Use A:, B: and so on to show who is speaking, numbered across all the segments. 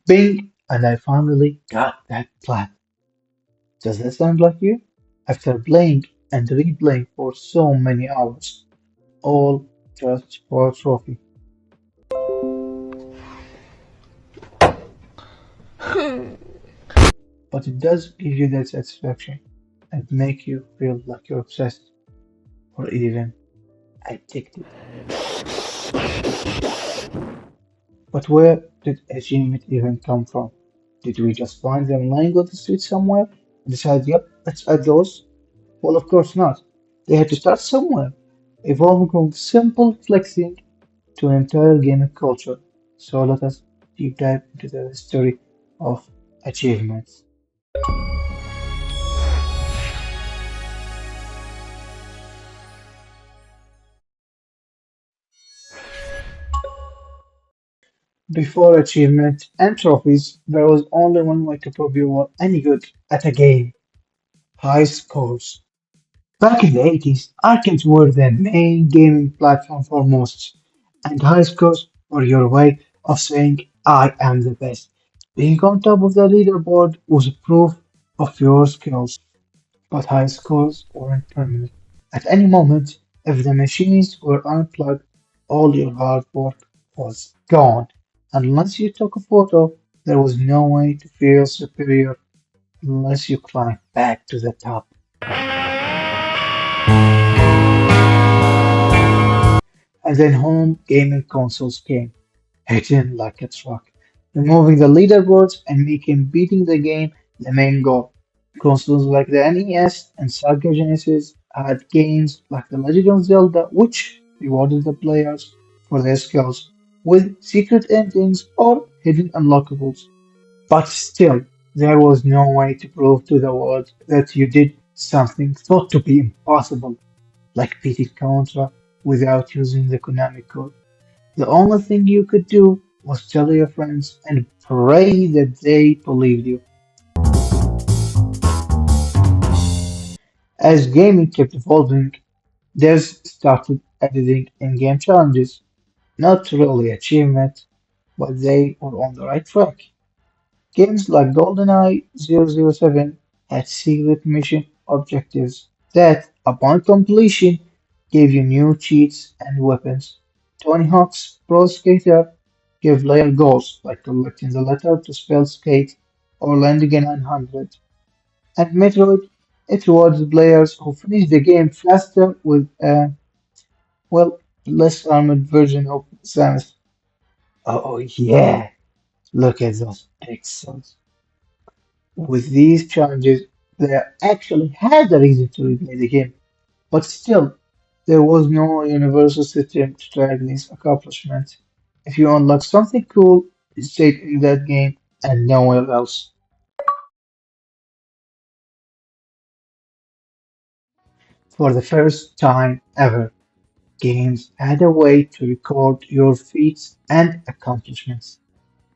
A: Bing, and I finally got that plat. Does that sound like you? After playing and replaying for so many hours, all just for a trophy. But it does give you that satisfaction and make you feel like you're obsessed or even addicted. But where did achievement even come from? Did we just find them lying on the street somewhere and decide, yep, let's add those? Well, of course not. They had to start somewhere, evolving from simple flexing to an entire gaming culture. So let us deep dive into the history of achievements. Before achievement and trophies, there was only one way to prove you were any good at a game: high scores. Back in the 80s, arcades were the main gaming platform for most, and high scores were your way of saying, I am the best. Being on top of the leaderboard was proof of your skills, but high scores weren't permanent. At any moment, if the machines were unplugged, all your hard work was gone. Unless you took a photo, there was no way to feel superior unless you climbed back to the top. And then home gaming consoles came, hitting like a truck, removing the leaderboards and making beating the game the main goal. Consoles like the NES and Sega Genesis had games like The Legend of Zelda, which rewarded the players for their skills with secret endings or hidden unlockables. But still, there was no way to prove to the world that you did something thought to be impossible, like beating Contra without using the Konami code. The only thing you could do was tell your friends and pray that they believed you. As gaming kept evolving, devs started editing in-game challenges. Not really achievements, but they were on the right track. Games like GoldenEye 007 had secret mission objectives that, upon completion, gave you new cheats and weapons. Tony Hawk's Pro Skater gave layer goals like collecting the letter to spell skate or landing a 900. And Metroid, it rewards players who finish the game faster with a, well, less armored version of Samus. Oh yeah, look at those pixels. With these challenges, they actually had a reason to replay the game, but still, there was no universal system to track these accomplishments. If you unlock something cool, it stayed in that game and nowhere else. For the first time ever, games had a way to record your feats and accomplishments.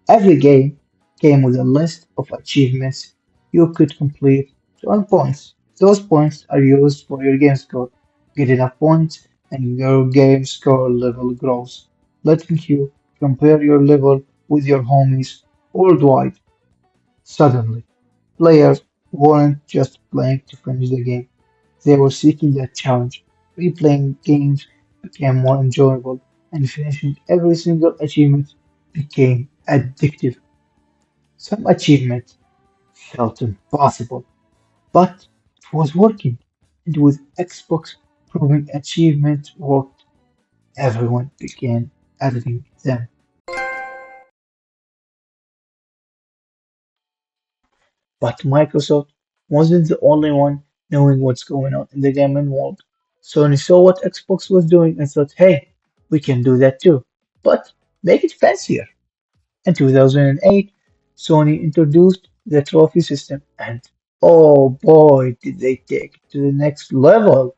A: Every game came with a list of achievements you could complete to earn points. Those points are used for your game score. Get enough points and your game score level grows, letting you compare your level with your homies worldwide. Suddenly, players weren't just playing to finish the game, they were seeking that challenge. Replaying games became more enjoyable, and finishing every single achievement became addictive. Some achievement felt impossible, but it was working, and with Xbox proving achievement worked, everyone began editing them. But Microsoft wasn't the only one knowing what's going on in the gaming world. Sony saw what Xbox was doing and thought, hey, we can do that too, but make it fancier. In 2008, Sony introduced the trophy system, and oh boy, did they take it to the next level!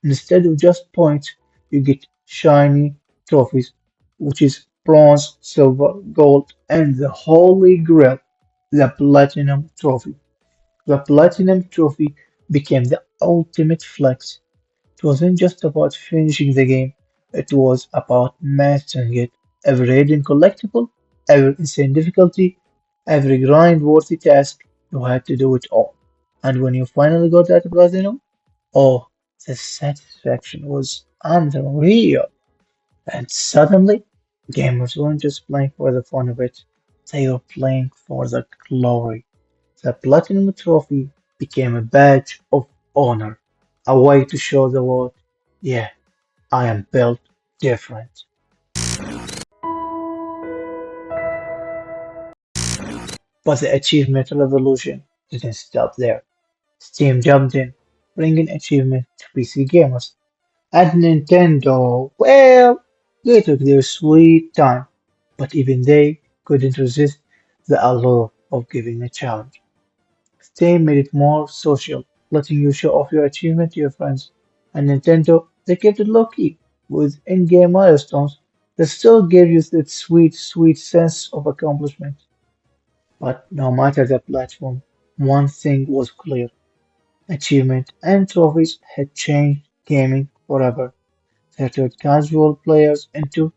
A: Instead of just points, you get shiny trophies, which is bronze, silver, gold, and the holy grail, the platinum trophy. The platinum trophy became the ultimate flex. It wasn't just about finishing the game, it was about mastering it. Every hidden collectible, every insane difficulty, Every grind-worthy task, you had to do it all. And when you finally got that platinum, oh, the satisfaction was unreal. And suddenly, gamers weren't just playing for the fun of it, they were playing for the glory. The Platinum Trophy became a badge of honor, a way to show the world, yeah, I am built different. But the achievement revolution didn't stop there. Steam jumped in, bringing achievement to PC gamers. And Nintendo, well, they took their sweet time, but even they couldn't resist the allure of giving a challenge. Steam made it more social, letting you show off your achievement to your friends. And Nintendo, they kept it low-key, with in-game milestones that still gave you that sweet, sweet sense of accomplishment. But no matter the platform, one thing was clear. Achievement and trophies had changed gaming forever. They turned casual players into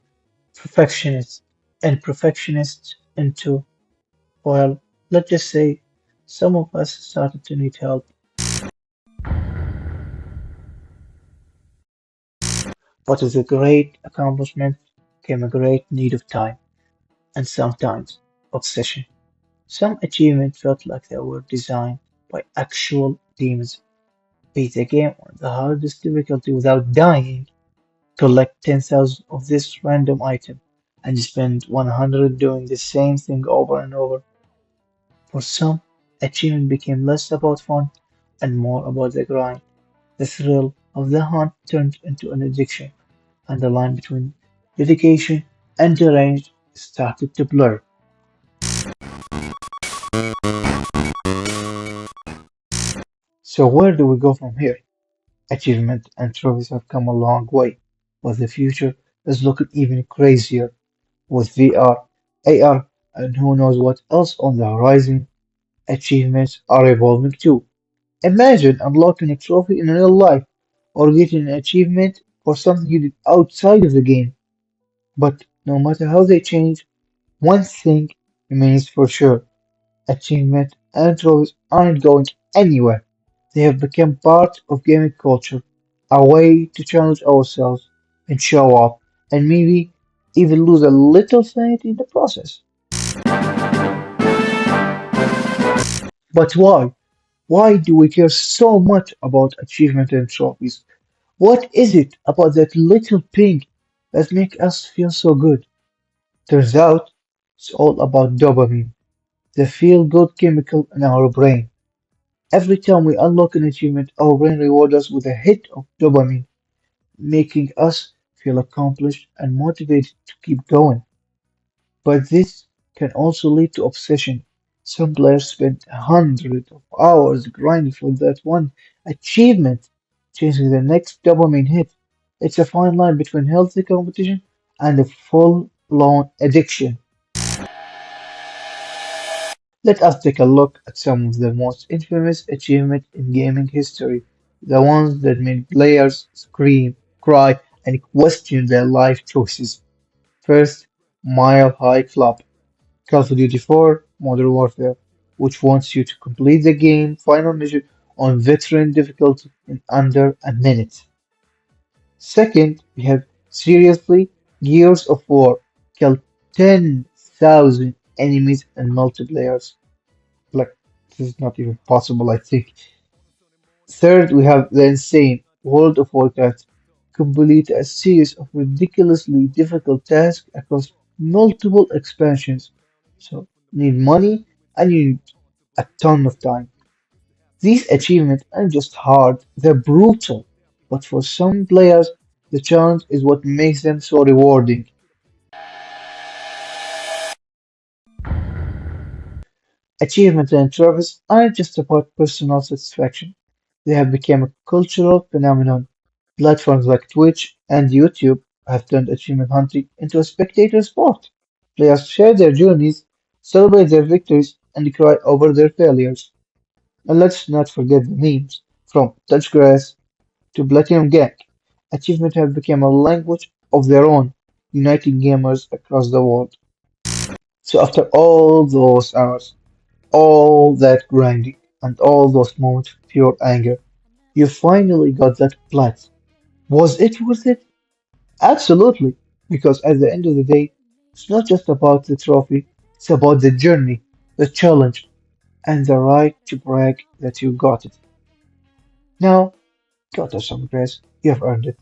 A: perfectionists, and perfectionists into, well, let's just say, some of us started to need help. But with a great accomplishment came a great need of time, and sometimes obsession. Some achievements felt like they were designed by actual demons. Beat the game on the hardest difficulty without dying, collect 10,000 of this random item, and spend 100 doing the same thing over and over. For some, achievement became less about fun and more about the grind. The thrill of the hunt turned into an addiction, and the line between dedication and deranged started to blur. So where do we go from here? Achievement and trophies have come a long way, but the future is looking even crazier with VR, AR, and who knows what else on the horizon. Achievements are evolving too. Imagine unlocking a trophy in real life or getting an achievement for something you did outside of the game. But no matter how they change, one thing remains for sure. Achievement and trophies aren't going anywhere. They have become part of gaming culture, a way to challenge ourselves and show off, and maybe even lose a little sanity in the process. But why? Why do we care so much about achievement and trophies? What is it about that little ping that makes us feel so good? Turns out it's all about dopamine, the feel-good chemical in our brain. Every time we unlock an achievement, our brain rewards us with a hit of dopamine, making us feel accomplished and motivated to keep going. But this can also lead to obsession. Some players spend hundreds of hours grinding for that one achievement, chasing the next dopamine hit. It's a fine line between healthy competition and a full-blown addiction. Let us take a look at some of the most infamous achievements in gaming history, the ones that made players scream, cry, and question their life choices. First, Mile High Club. Call of Duty 4 Modern Warfare, which wants you to complete the game final mission on veteran difficulty in under a minute. Second, we have seriously Gears of War, kill 10,000 enemies and multiplayers. Like, this is not even possible, I think. Third, we have the insane World of Warcraft, complete a series of ridiculously difficult tasks across multiple expansions. So, you need money and you need a ton of time. These achievements aren't just hard, they're brutal. But for some players, the challenge is what makes them so rewarding. Achievements and trophies aren't just about personal satisfaction. They have become a cultural phenomenon. Platforms like Twitch and YouTube have turned achievement hunting into a spectator sport. Players share their journeys, celebrate their victories, and cry over their failures. And let's not forget the memes. From Touchgrass to Platinum Gang, achievements have become a language of their own, uniting gamers across the world. So after all those hours, all that grinding, and all those moments of pure anger, you finally got that plat. Was it worth it? Absolutely, because at the end of the day, it's not just about the trophy, it's about the journey, the challenge, and the right to brag that you got it. Now, go to some grace, you've earned it.